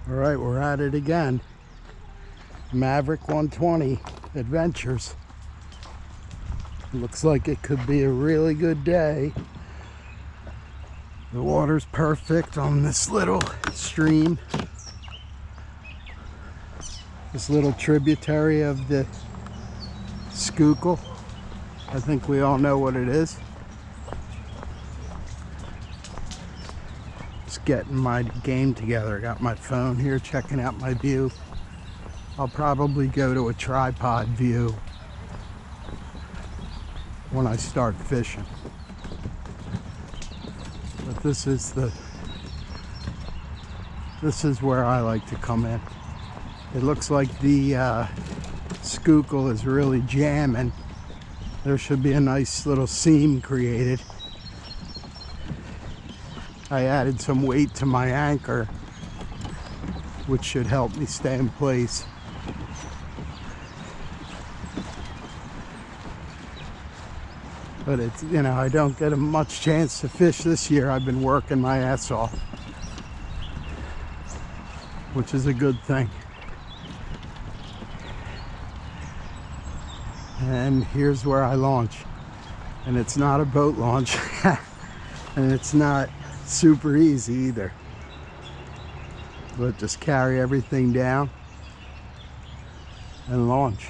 All right, we're at it again. Maverick 120 Adventures. Looks like it could be a really good day. The water's perfect on this little stream. This little tributary of the Schuylkill. I think we all know what it is. Just getting my game together. I got my phone here, checking out my view. I'll probably go to a tripod view when I start fishing. But this is where I like to come in. It looks like the Schuylkill is really jamming. There should be a nice little seam created. I added some weight to my anchor, which should help me stay in place. But it's, you know, I don't get a much chance to fish this year. I've been working my ass off, which is a good thing. And here's where I launch. And it's not a boat launch. And it's not super easy either. But just carry everything down and launch.